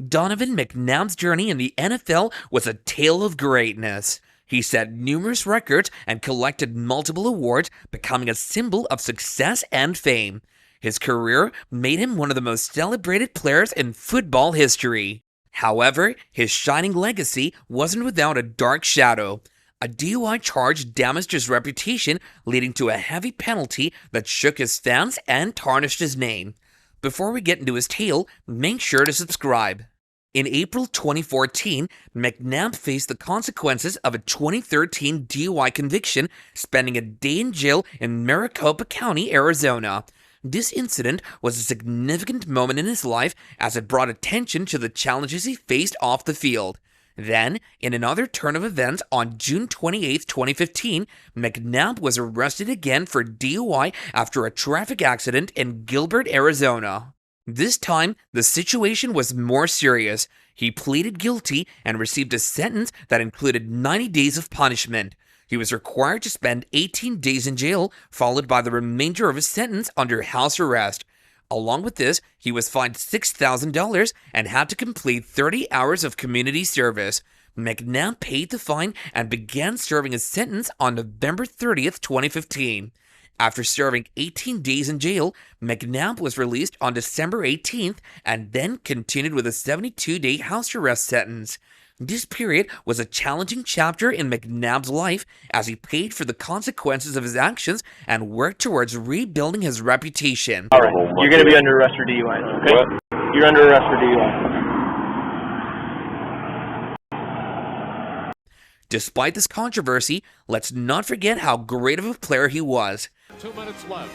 Donovan McNabb's journey in the NFL was a tale of greatness. He set numerous records and collected multiple awards, becoming a symbol of success and fame. His career made him one of the most celebrated players in football history. However, his shining legacy wasn't without a dark shadow. A DUI charge damaged his reputation, leading to a heavy penalty that shook his fans and tarnished his name. Before we get into his tale, make sure to subscribe. In April 2014, McNabb faced the consequences of a 2013 DUI conviction, spending a day in jail in Maricopa County, Arizona. This incident was a significant moment in his life as it brought attention to the challenges he faced off the field. Then, in another turn of events on June 28, 2015, McNabb was arrested again for DUI after a traffic accident in Gilbert, Arizona. This time, the situation was more serious. He pleaded guilty and received a sentence that included 90 days of punishment. He was required to spend 18 days in jail, followed by the remainder of his sentence under house arrest. Along with this, he was fined $6,000 and had to complete 30 hours of community service. McNabb paid the fine and began serving his sentence on November 30th, 2015. After serving 18 days in jail, McNabb was released on December 18th and then continued with a 72-day house arrest sentence. This period was a challenging chapter in McNabb's life as he paid for the consequences of his actions and worked towards rebuilding his reputation. All right, you're going to be under arrest for DUI. Okay? What? You're under arrest for DUI. Despite this controversy, let's not forget how great of a player he was. 2 minutes left.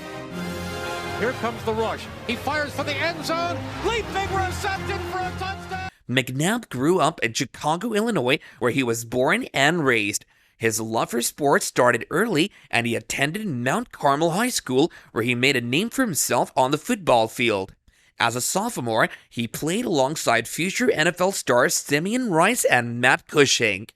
Here comes the rush. He fires for the end zone. Leaping reception for a touchdown. McNabb grew up in Chicago, Illinois, where he was born and raised. His love for sports started early, and he attended Mount Carmel High School, where he made a name for himself on the football field. As a sophomore, he played alongside future NFL stars Simeon Rice and Matt Cushing.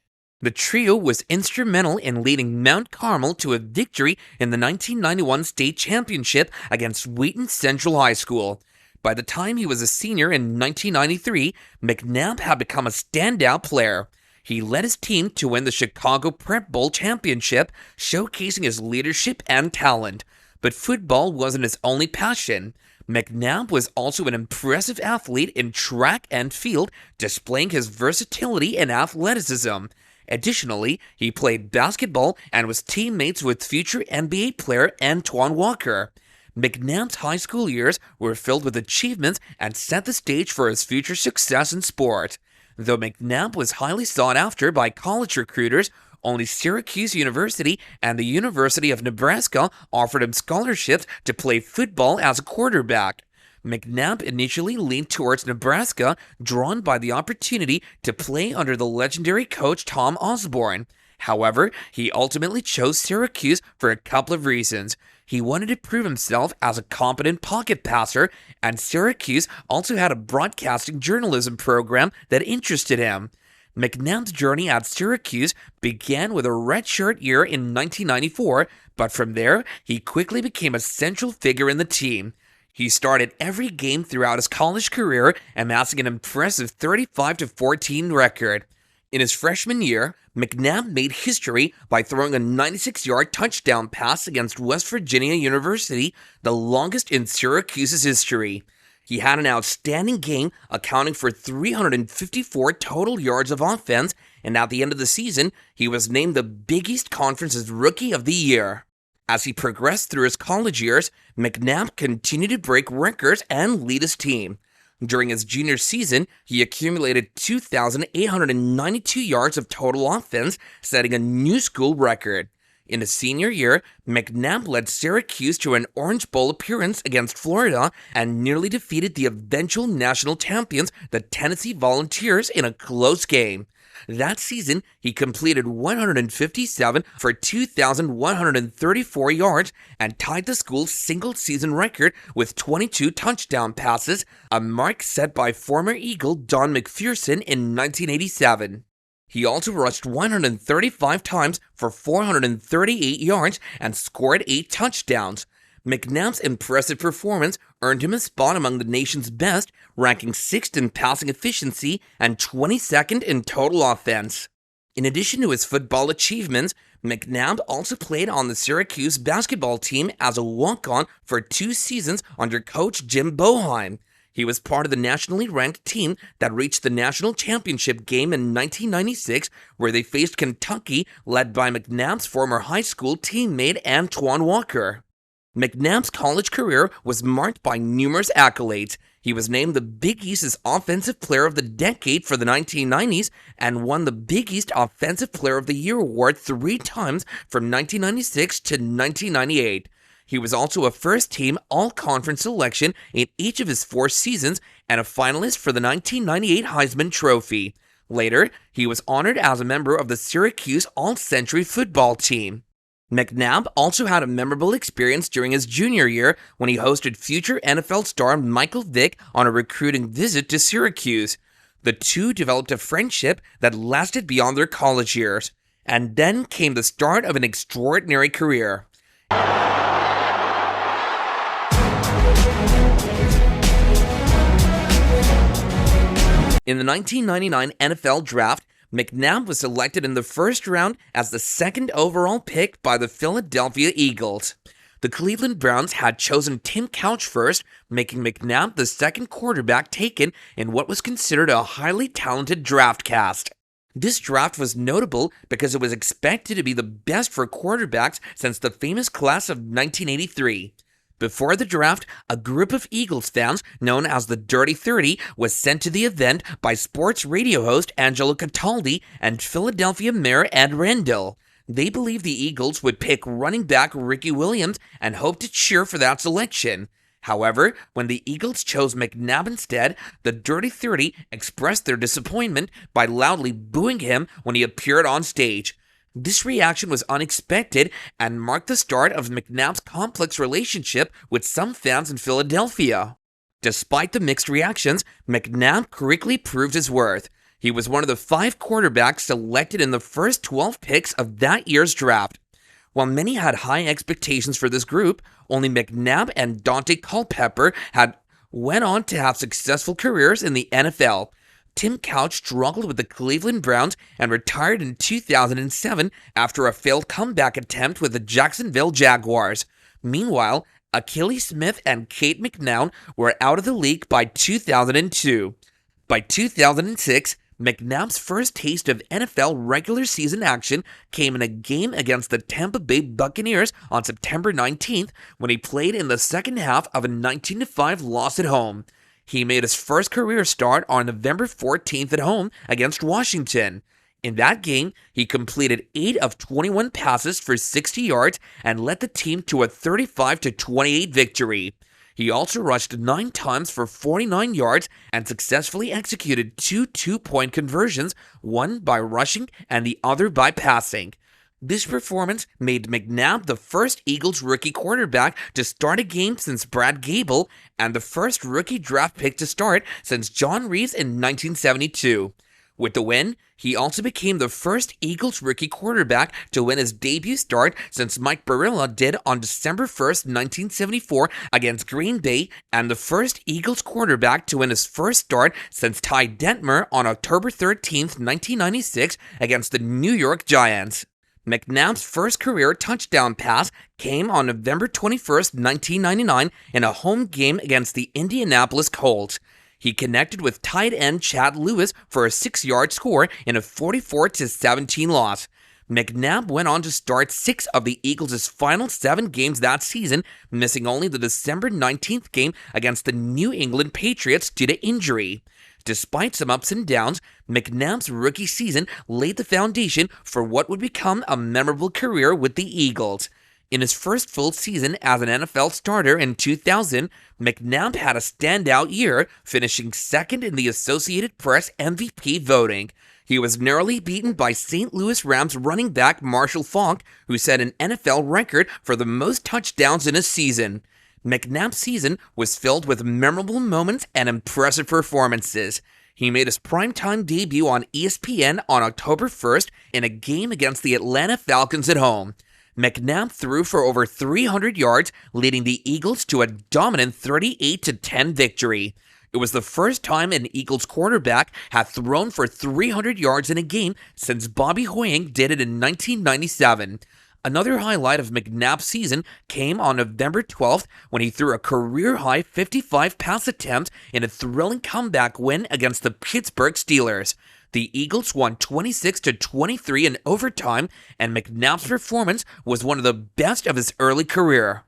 The trio was instrumental in leading Mount Carmel to a victory in the 1991 state championship against Wheaton Central High School. By the time he was a senior in 1993, McNabb had become a standout player. He led his team to win the Chicago Prep Bowl championship, showcasing his leadership and talent. But football wasn't his only passion. McNabb was also an impressive athlete in track and field, displaying his versatility and athleticism. Additionally, he played basketball and was teammates with future NBA player Antoine Walker. McNabb's high school years were filled with achievements and set the stage for his future success in sport. Though McNabb was highly sought after by college recruiters, only Syracuse University and the University of Nebraska offered him scholarships to play football as a quarterback. McNabb initially leaned towards Nebraska, drawn by the opportunity to play under the legendary coach Tom Osborne. However, he ultimately chose Syracuse for a couple of reasons. He wanted to prove himself as a competent pocket passer, and Syracuse also had a broadcasting journalism program that interested him. McNabb's journey at Syracuse began with a redshirt year in 1994, but from there, he quickly became a central figure in the team. He started every game throughout his college career, amassing an impressive 35-14 record. In his freshman year, McNabb made history by throwing a 96-yard touchdown pass against West Virginia University, the longest in Syracuse's history. He had an outstanding game, accounting for 354 total yards of offense, and at the end of the season, he was named the Big East Conference's Rookie of the Year. As he progressed through his college years, McNabb continued to break records and lead his team. During his junior season, he accumulated 2,892 yards of total offense, setting a new school record. In his senior year, McNabb led Syracuse to an Orange Bowl appearance against Florida and nearly defeated the eventual national champions, the Tennessee Volunteers, in a close game. That season, he completed 157 for 2,134 yards and tied the school's single-season record with 22 touchdown passes, a mark set by former Eagle Don McPherson in 1987. He also rushed 135 times for 438 yards and scored 8 touchdowns. McNabb's impressive performance earned him a spot among the nation's best, ranking 6th in passing efficiency and 22nd in total offense. In addition to his football achievements, McNabb also played on the Syracuse basketball team as a walk-on for 2 seasons under coach Jim Boeheim. He was part of the nationally ranked team that reached the national championship game in 1996, where they faced Kentucky, led by McNabb's former high school teammate Antoine Walker. McNabb's college career was marked by numerous accolades. He was named the Big East's Offensive Player of the Decade for the 1990s and won the Big East Offensive Player of the Year award 3 times from 1996 to 1998. He was also a first-team All-Conference selection in each of his 4 seasons and a finalist for the 1998 Heisman Trophy. Later, he was honored as a member of the Syracuse All-Century football team. McNabb also had a memorable experience during his junior year when he hosted future NFL star Michael Vick on a recruiting visit to Syracuse. The two developed a friendship that lasted beyond their college years, and then came the start of an extraordinary career. In the 1999 NFL Draft, McNabb was selected in the first round as the 2nd overall pick by the Philadelphia Eagles. The Cleveland Browns had chosen Tim Couch first, making McNabb the 2nd quarterback taken in what was considered a highly talented draft cast. This draft was notable because it was expected to be the best for quarterbacks since the famous class of 1983. Before the draft, a group of Eagles fans known as the Dirty 30 was sent to the event by sports radio host Angelo Cataldi and Philadelphia Mayor Ed Rendell. They believed the Eagles would pick running back Ricky Williams and hoped to cheer for that selection. However, when the Eagles chose McNabb instead, the Dirty 30 expressed their disappointment by loudly booing him when he appeared on stage. This reaction was unexpected and marked the start of McNabb's complex relationship with some fans in Philadelphia. Despite the mixed reactions, McNabb quickly proved his worth. He was one of the 5 quarterbacks selected in the first 12 picks of that year's draft. While many had high expectations for this group, only McNabb and Dante Culpepper went on to have successful careers in the NFL. Tim Couch struggled with the Cleveland Browns and retired in 2007 after a failed comeback attempt with the Jacksonville Jaguars. Meanwhile, Achilles Smith and Kate McNown were out of the league by 2002. By 2006, McNabb's first taste of NFL regular season action came in a game against the Tampa Bay Buccaneers on September 19th when he played in the second half of a 19-5 loss at home. He made his first career start on November 14th at home against Washington. In that game, he completed 8 of 21 passes for 60 yards and led the team to a 35-28 victory. He also rushed 9 times for 49 yards and successfully executed 2 two-point conversions, one by rushing and the other by passing. This performance made McNabb the first Eagles rookie quarterback to start a game since Brad Gable and the first rookie draft pick to start since John Reese in 1972. With the win, he also became the first Eagles rookie quarterback to win his debut start since Mike Barilla did on December 1st, 1974 against Green Bay, and the first Eagles quarterback to win his first start since Ty Detmer on October 13th, 1996 against the New York Giants. McNabb's first career touchdown pass came on November 21st, 1999 in a home game against the Indianapolis Colts. He connected with tight end Chad Lewis for a 6-yard score in a 44-17 loss. McNabb went on to start 6 of the Eagles' final 7 games that season, missing only the December 19th game against the New England Patriots due to injury. Despite some ups and downs, McNabb's rookie season laid the foundation for what would become a memorable career with the Eagles. In his first full season as an NFL starter in 2000, McNabb had a standout year, finishing 2nd in the Associated Press MVP voting. He was narrowly beaten by St. Louis Rams running back Marshall Faulk, who set an NFL record for the most touchdowns in a season. McNabb's season was filled with memorable moments and impressive performances. He made his primetime debut on ESPN on October 1st in a game against the Atlanta Falcons at home. McNabb threw for over 300 yards, leading the Eagles to a dominant 38-10 victory. It was the first time an Eagles quarterback had thrown for 300 yards in a game since Bobby Hoying did it in 1997. Another highlight of McNabb's season came on November 12th when he threw a career-high 55 pass attempts in a thrilling comeback win against the Pittsburgh Steelers. The Eagles won 26-23 in overtime, and McNabb's performance was one of the best of his early career.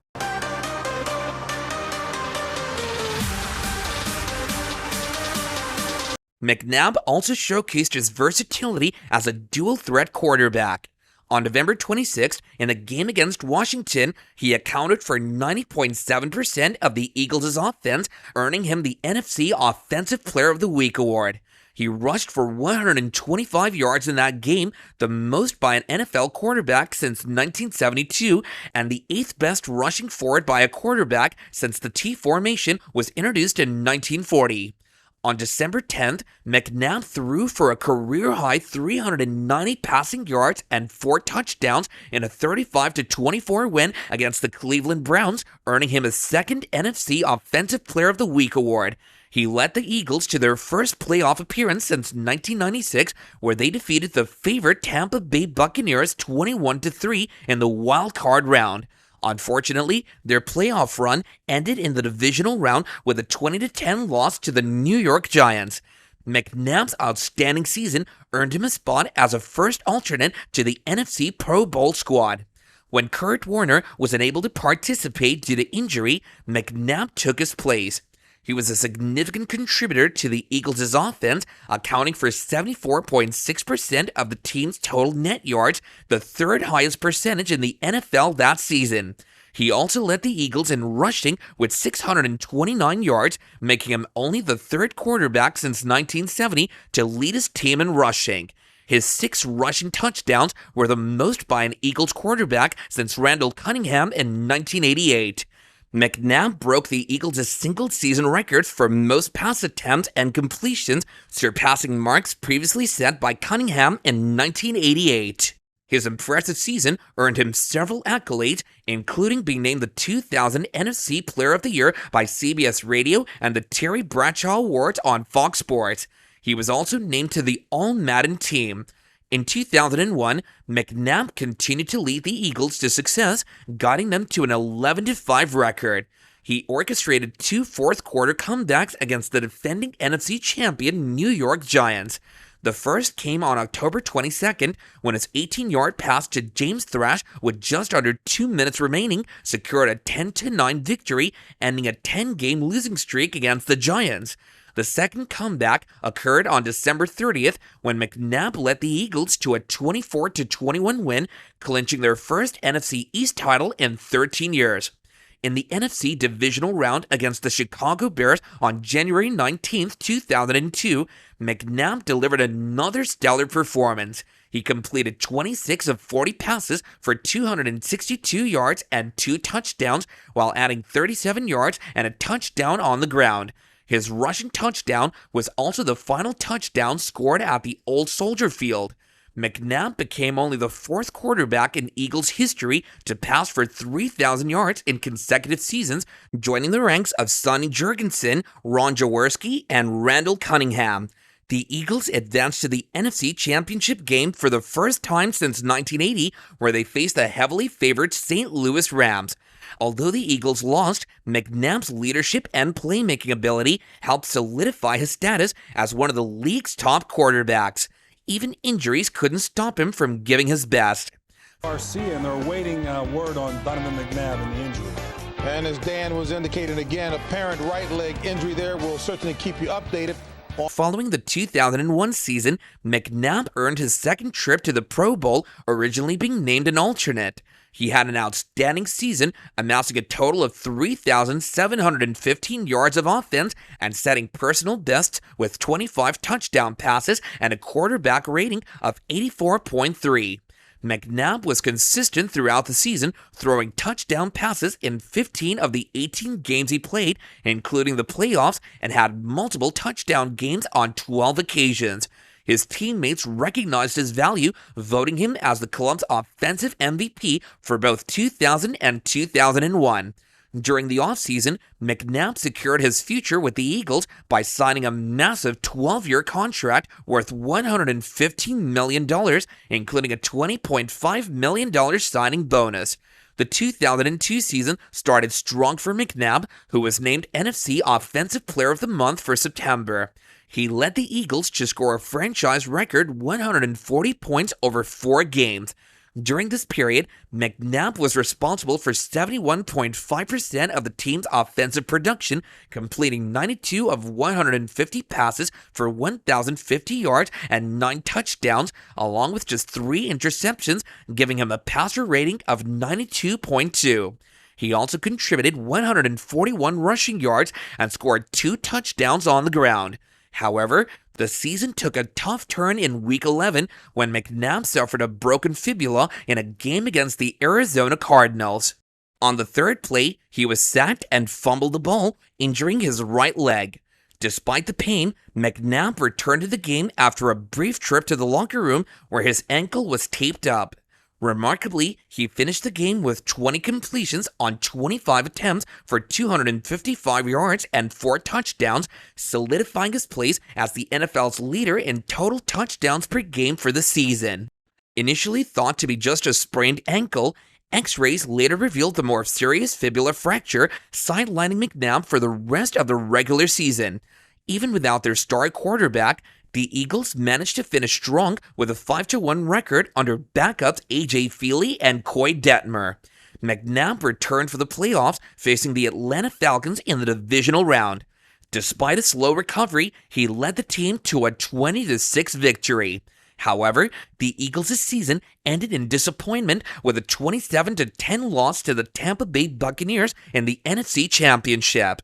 McNabb also showcased his versatility as a dual-threat quarterback. On November 26th, in a game against Washington, he accounted for 90.7% of the Eagles' offense, earning him the NFC Offensive Player of the Week award. He rushed for 125 yards in that game, the most by an NFL quarterback since 1972, and the 8th best rushing forward by a quarterback since the T formation was introduced in 1940. On December 10th, McNabb threw for a career-high 390 passing yards and 4 touchdowns in a 35-24 win against the Cleveland Browns, earning him his second NFC Offensive Player of the Week award. He led the Eagles to their first playoff appearance since 1996, where they defeated the favorite Tampa Bay Buccaneers 21-3 in the wild card round. Unfortunately, their playoff run ended in the divisional round with a 20-10 loss to the New York Giants. McNabb's outstanding season earned him a spot as a first alternate to the NFC Pro Bowl squad. When Kurt Warner was unable to participate due to injury, McNabb took his place. He was a significant contributor to the Eagles' offense, accounting for 74.6% of the team's total net yards, the third highest percentage in the NFL that season. He also led the Eagles in rushing with 629 yards, making him only the third quarterback since 1970 to lead his team in rushing. His 6 rushing touchdowns were the most by an Eagles quarterback since Randall Cunningham in 1988. McNabb broke the Eagles' single-season records for most pass attempts and completions, surpassing marks previously set by Cunningham in 1988. His impressive season earned him several accolades, including being named the 2000 NFC Player of the Year by CBS Radio and the Terry Bradshaw Awards on Fox Sports. He was also named to the All-Madden team. In 2001, McNabb continued to lead the Eagles to success, guiding them to an 11-5 record. He orchestrated 2 fourth-quarter comebacks against the defending NFC champion New York Giants. The first came on October 22nd when his 18-yard pass to James Thrash with just under 2 minutes remaining secured a 10-9 victory, ending a 10-game losing streak against the Giants. The second comeback occurred on December 30th when McNabb led the Eagles to a 24-21 win, clinching their first NFC East title in 13 years. In the NFC divisional round against the Chicago Bears on January 19, 2002, McNabb delivered another stellar performance. He completed 26 of 40 passes for 262 yards and 2 touchdowns, while adding 37 yards and a touchdown on the ground. His rushing touchdown was also the final touchdown scored at the Old Soldier Field. McNabb became only the 4th quarterback in Eagles history to pass for 3,000 yards in consecutive seasons, joining the ranks of Sonny Jurgensen, Ron Jaworski, and Randall Cunningham. The Eagles advanced to the NFC Championship game for the first time since 1980, where they faced the heavily favored St. Louis Rams. Although the Eagles lost, McNabb's leadership and playmaking ability helped solidify his status as one of the league's top quarterbacks. Even injuries couldn't stop him from giving his best. Garcia, and they're awaiting word on Donovan McNabb and the injury. And as Dan was indicating again, apparent right leg injury there. Will certainly keep you updated. Following the 2001 season, McNabb earned his second trip to the Pro Bowl, originally being named an alternate. He had an outstanding season, amassing a total of 3,715 yards of offense and setting personal bests with 25 touchdown passes and a quarterback rating of 84.3. McNabb was consistent throughout the season, throwing touchdown passes in 15 of the 18 games he played, including the playoffs, and had multiple touchdown games on 12 occasions. His teammates recognized his value, voting him as the club's offensive MVP for both 2000 and 2001. During the offseason, McNabb secured his future with the Eagles by signing a massive 12-year contract worth $115 million, including a $20.5 million signing bonus. The 2002 season started strong for McNabb, who was named NFC Offensive Player of the Month for September. He led the Eagles to score a franchise record 140 points over 4 games. During this period, McNabb was responsible for 71.5% of the team's offensive production, completing 92 of 150 passes for 1,050 yards and 9 touchdowns, along with just 3 interceptions, giving him a passer rating of 92.2. He also contributed 141 rushing yards and scored 2 touchdowns on the ground. However, the season took a tough turn in Week 11 when McNabb suffered a broken fibula in a game against the Arizona Cardinals. On the third play, he was sacked and fumbled the ball, injuring his right leg. Despite the pain, McNabb returned to the game after a brief trip to the locker room where his ankle was taped up. Remarkably, he finished the game with 20 completions on 25 attempts for 255 yards and 4 touchdowns, solidifying his place as the NFL's leader in total touchdowns per game for the season. Initially thought to be just a sprained ankle, X-rays later revealed the more serious fibular fracture, sidelining McNabb for the rest of the regular season. Even without their star quarterback, the Eagles managed to finish strong with a 5-1 record under backups A.J. Feely and Coy Detmer. McNabb returned for the playoffs, facing the Atlanta Falcons in the divisional round. Despite a slow recovery, he led the team to a 20-6 victory. However, the Eagles' season ended in disappointment with a 27-10 loss to the Tampa Bay Buccaneers in the NFC Championship.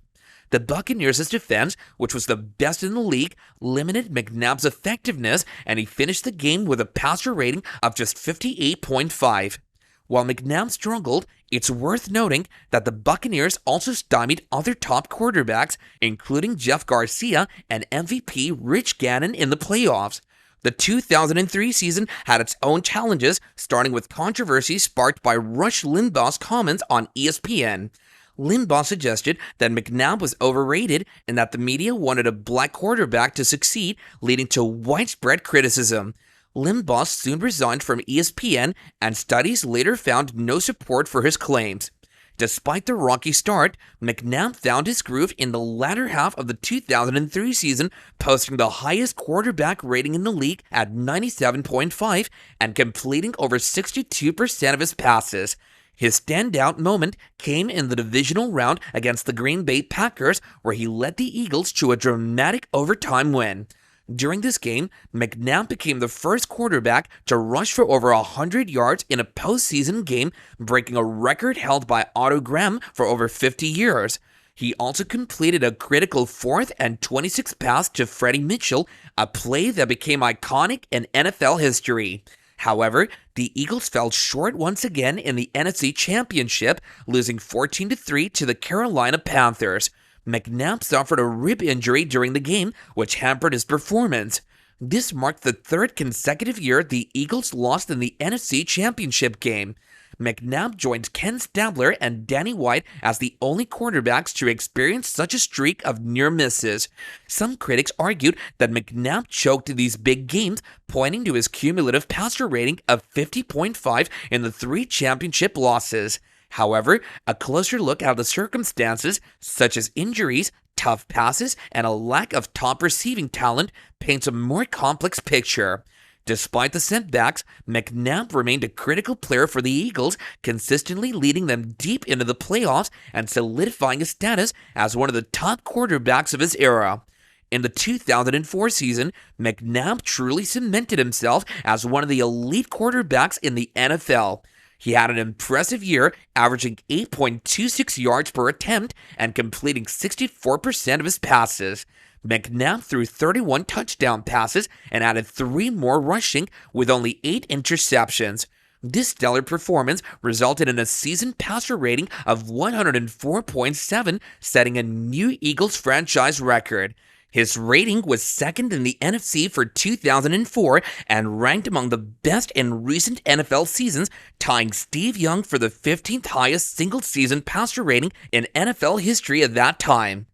The Buccaneers' defense, which was the best in the league, limited McNabb's effectiveness, and he finished the game with a passer rating of just 58.5. While McNabb struggled, it's worth noting that the Buccaneers also stymied other top quarterbacks, including Jeff Garcia and MVP Rich Gannon in the playoffs. The 2003 season had its own challenges, starting with controversy sparked by Rush Limbaugh's comments on ESPN. Limbaugh suggested that McNabb was overrated and that the media wanted a black quarterback to succeed, leading to widespread criticism. Limbaugh soon resigned from ESPN, and studies later found no support for his claims. Despite the rocky start, McNabb found his groove in the latter half of the 2003 season, posting the highest quarterback rating in the league at 97.5 and completing over 62% of his passes. His standout moment came in the divisional round against the Green Bay Packers, where he led the Eagles to a dramatic overtime win. During this game, McNabb became the first quarterback to rush for over 100 yards in a postseason game, breaking a record held by Otto Graham for over 50 years. He also completed a critical 4th and 26 pass to Freddie Mitchell, a play that became iconic in NFL history. However, the Eagles fell short once again in the NFC Championship, losing 14-3 to the Carolina Panthers. McNabb suffered a rib injury during the game, which hampered his performance. This marked the 3rd consecutive year the Eagles lost in the NFC Championship game. McNabb joined Ken Stabler and Danny White as the only quarterbacks to experience such a streak of near misses. Some critics argued that McNabb choked these big games, pointing to his cumulative passer rating of 50.5 in the 3 championship losses. However, a closer look at the circumstances, such as injuries, tough passes, and a lack of top receiving talent, paints a more complex picture. Despite the setbacks, McNabb remained a critical player for the Eagles, consistently leading them deep into the playoffs and solidifying his status as one of the top quarterbacks of his era. In the 2004 season, McNabb truly cemented himself as one of the elite quarterbacks in the NFL. He had an impressive year, averaging 8.26 yards per attempt and completing 64% of his passes. McNabb threw 31 touchdown passes and added 3 more rushing, with only 8 interceptions. This stellar performance resulted in a season passer rating of 104.7, setting a new Eagles franchise record. His rating was second in the NFC for 2004 and ranked among the best in recent NFL seasons, tying Steve Young for the 15th highest single-season passer rating in NFL history at that time.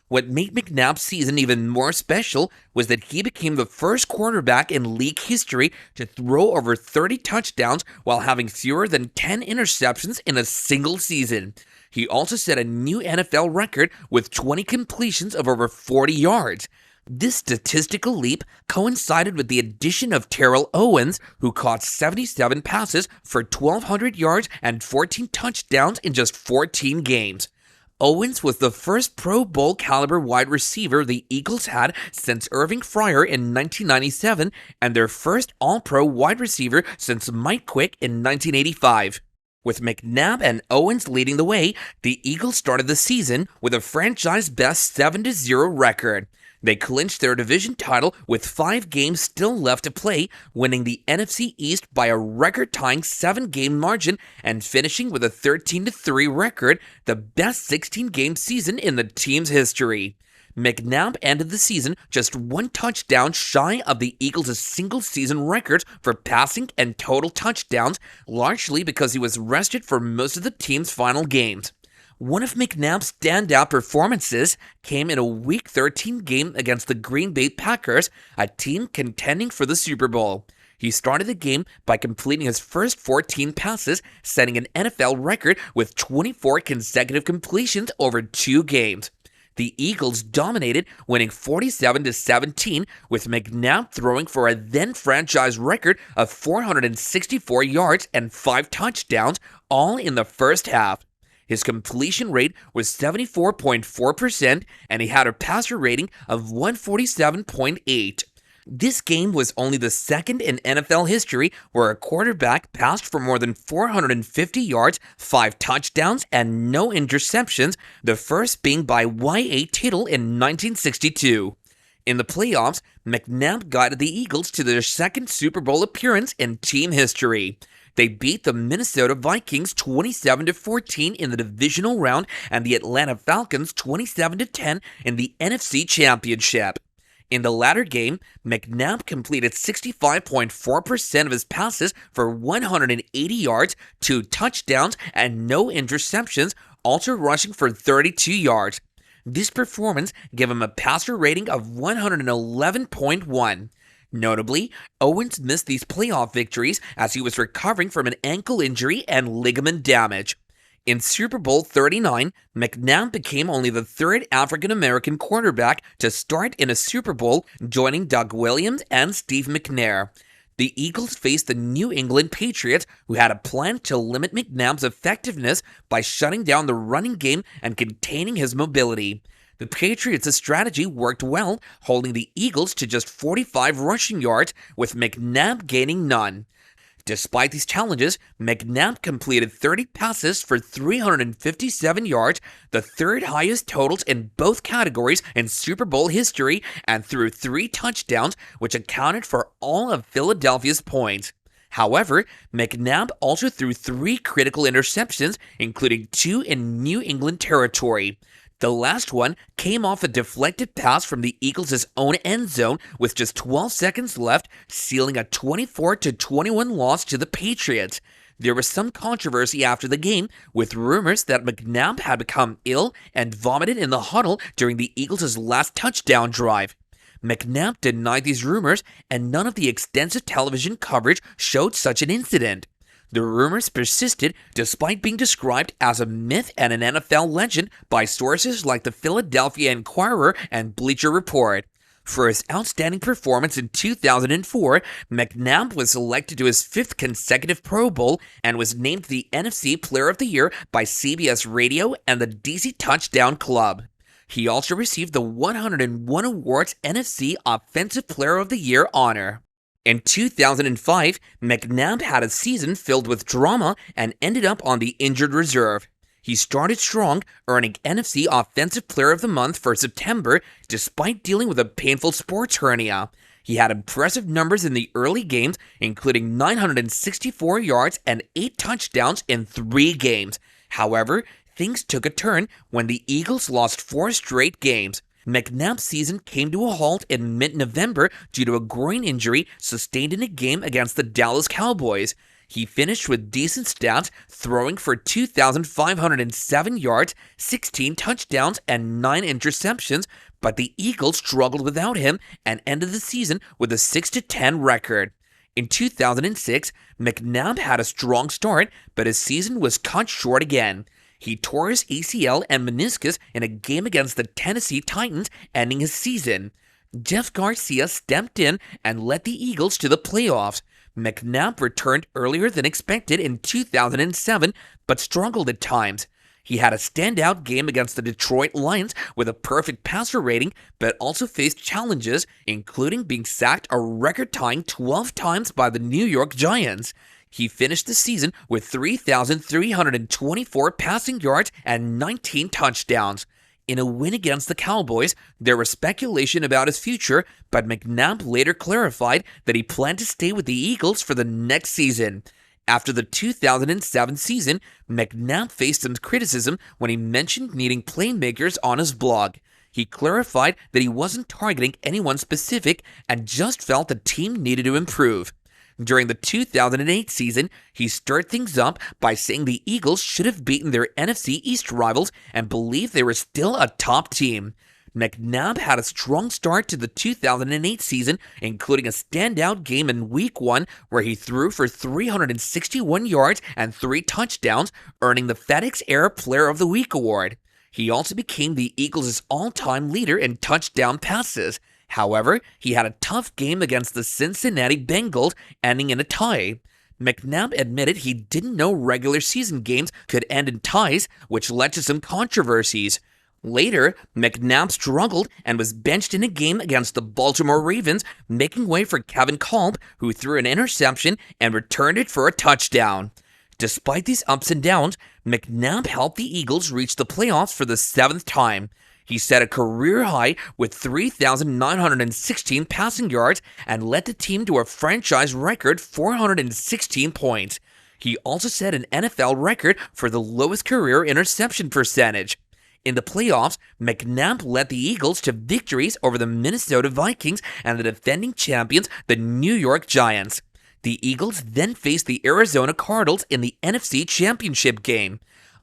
What made McNabb's season even more special was that he became the first quarterback in league history to throw over 30 touchdowns while having fewer than 10 interceptions in a single season. He also set a new NFL record with 20 completions of over 40 yards. This statistical leap coincided with the addition of Terrell Owens, who caught 77 passes for 1,200 yards and 14 touchdowns in just 14 games. Owens was the first Pro Bowl caliber wide receiver the Eagles had since Irving Fryer in 1997 and their first All-Pro wide receiver since Mike Quick in 1985. With McNabb and Owens leading the way, the Eagles started the season with a franchise-best 7-0 record. They clinched their division title with 5 games still left to play, winning the NFC East by a record-tying 7-game margin and finishing with a 13-3 record, the best 16-game season in the team's history. McNabb ended the season just 1 touchdown shy of the Eagles' single-season records for passing and total touchdowns, largely because he was rested for most of the team's final games. One of McNabb's standout performances came in a Week 13 game against the Green Bay Packers, a team contending for the Super Bowl. He started the game by completing his first 14 passes, setting an NFL record with 24 consecutive completions over 2 games. The Eagles dominated, winning 47-17, with McNabb throwing for a then-franchise record of 464 yards and 5 touchdowns, all in the first half. His completion rate was 74.4%, and he had a passer rating of 147.8. This game was only the second in NFL history where a quarterback passed for more than 450 yards, 5 touchdowns, and no interceptions, the first being by Y.A. Tittle in 1962. In the playoffs, McNabb guided the Eagles to their second Super Bowl appearance in team history. They beat the Minnesota Vikings 27-14 in the divisional round and the Atlanta Falcons 27-10 in the NFC Championship. In the latter game, McNabb completed 65.4% of his passes for 180 yards, 2 touchdowns, and no interceptions, also rushing for 32 yards. This performance gave him a passer rating of 111.1. Notably, Owens missed these playoff victories as he was recovering from an ankle injury and ligament damage. In Super Bowl 39, McNabb became only the 3rd African-American quarterback to start in a Super Bowl, joining Doug Williams and Steve McNair. The Eagles faced the New England Patriots, who had a plan to limit McNabb's effectiveness by shutting down the running game and containing his mobility. The Patriots' strategy worked well, holding the Eagles to just 45 rushing yards, with McNabb gaining none. Despite these challenges, McNabb completed 30 passes for 357 yards, the 3rd highest totals in both categories in Super Bowl history, and threw 3 touchdowns, which accounted for all of Philadelphia's points. However, McNabb also threw 3 critical interceptions, including 2 in New England territory. The last one came off a deflected pass from the Eagles' own end zone with just 12 seconds left, sealing a 24-21 loss to the Patriots. There was some controversy after the game, with rumors that McNabb had become ill and vomited in the huddle during the Eagles' last touchdown drive. McNabb denied these rumors, and none of the extensive television coverage showed such an incident. The rumors persisted despite being described as a myth and an NFL legend by sources like the Philadelphia Inquirer and Bleacher Report. For his outstanding performance in 2004, McNabb was selected to his 5th consecutive Pro Bowl and was named the NFC Player of the Year by CBS Radio and the DC Touchdown Club. He also received the 101 Awards NFC Offensive Player of the Year honor. In 2005, McNabb had a season filled with drama and ended up on the injured reserve. He started strong, earning NFC Offensive Player of the Month for September, despite dealing with a painful sports hernia. He had impressive numbers in the early games, including 964 yards and 8 touchdowns in 3 games. However, things took a turn when the Eagles lost 4 straight games. McNabb's season came to a halt in mid-November due to a groin injury sustained in a game against the Dallas Cowboys. He finished with decent stats, throwing for 2,507 yards, 16 touchdowns, and 9 interceptions, but the Eagles struggled without him and ended the season with a 6-10 record. In 2006, McNabb had a strong start, but his season was cut short again. He tore his ACL and meniscus in a game against the Tennessee Titans, ending his season. Jeff Garcia stepped in and led the Eagles to the playoffs. McNabb returned earlier than expected in 2007, but struggled at times. He had a standout game against the Detroit Lions with a perfect passer rating, but also faced challenges, including being sacked a record-tying 12 times by the New York Giants. He finished the season with 3,324 passing yards and 19 touchdowns. In a win against the Cowboys, there was speculation about his future, but McNabb later clarified that he planned to stay with the Eagles for the next season. After the 2007 season, McNabb faced some criticism when he mentioned needing playmakers on his blog. He clarified that he wasn't targeting anyone specific and just felt the team needed to improve. During the 2008 season, he stirred things up by saying the Eagles should have beaten their NFC East rivals and believed they were still a top team. McNabb had a strong start to the 2008 season, including a standout game in Week 1 where he threw for 361 yards and 3 touchdowns, earning the FedEx-era Player of the Week award. He also became the Eagles' all-time leader in touchdown passes. However, he had a tough game against the Cincinnati Bengals, ending in a tie. McNabb admitted he didn't know regular season games could end in ties, which led to some controversies. Later, McNabb struggled and was benched in a game against the Baltimore Ravens, making way for Kevin Kolb, who threw an interception and returned it for a touchdown. Despite these ups and downs, McNabb helped the Eagles reach the playoffs for the 7th time. He set a career high with 3,916 passing yards and led the team to a franchise record 416 points. He also set an NFL record for the lowest career interception percentage. In the playoffs, McNabb led the Eagles to victories over the Minnesota Vikings and the defending champions, the New York Giants. The Eagles then faced the Arizona Cardinals in the NFC Championship game.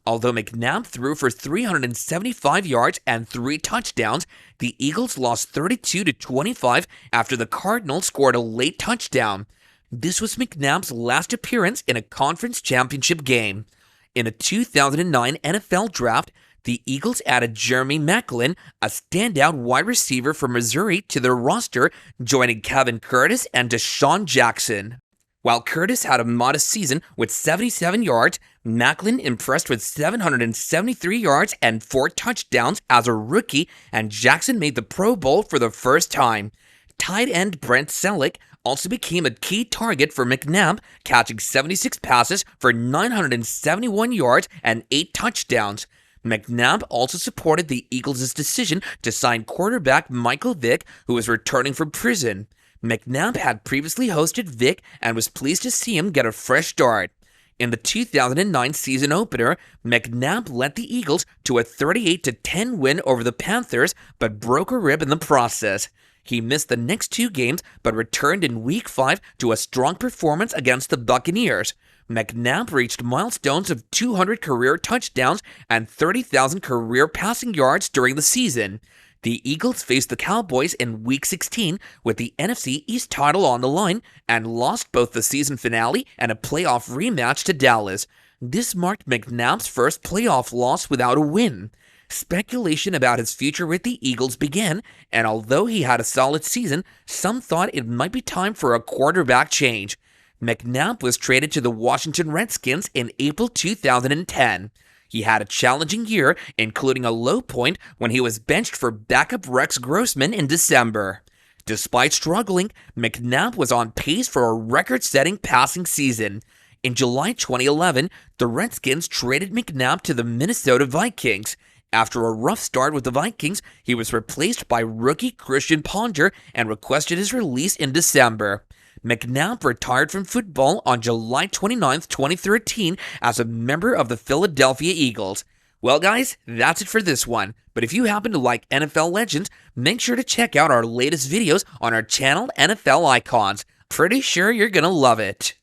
Although McNabb threw for 375 yards and 3 touchdowns, the Eagles lost 32-25 after the Cardinals scored a late touchdown. This was McNabb's last appearance in a conference championship game. In a 2009 NFL draft, the Eagles added Jeremy Maclin, a standout wide receiver from Missouri, to their roster, joining Kevin Curtis and Deshaun Jackson. While Curtis had a modest season with 77 yards, Maclin impressed with 773 yards and 4 touchdowns as a rookie, and Jackson made the Pro Bowl for the first time. Tight end Brent Selleck also became a key target for McNabb, catching 76 passes for 971 yards and 8 touchdowns. McNabb also supported the Eagles' decision to sign quarterback Michael Vick, who was returning from prison. McNabb had previously hosted Vick and was pleased to see him get a fresh start. In the 2009 season opener, McNabb led the Eagles to a 38-10 win over the Panthers, but broke a rib in the process. He missed the next 2 games, but returned in Week 5 to a strong performance against the Buccaneers. McNabb reached milestones of 200 career touchdowns and 30,000 career passing yards during the season. The Eagles faced the Cowboys in Week 16 with the NFC East title on the line and lost both the season finale and a playoff rematch to Dallas. This marked McNabb's first playoff loss without a win. Speculation about his future with the Eagles began, and although he had a solid season, some thought it might be time for a quarterback change. McNabb was traded to the Washington Redskins in April 2010. He had a challenging year, including a low point when he was benched for backup Rex Grossman in December. Despite struggling, McNabb was on pace for a record-setting passing season. In July 2011, the Redskins traded McNabb to the Minnesota Vikings. After a rough start with the Vikings, he was replaced by rookie Christian Ponder and requested his release in December. McNabb retired from football on July 29, 2013 as a member of the Philadelphia Eagles. Well, guys, that's it for this one. But if you happen to like NFL Legends, make sure to check out our latest videos on our channel, NFL Icons. Pretty sure you're gonna love it.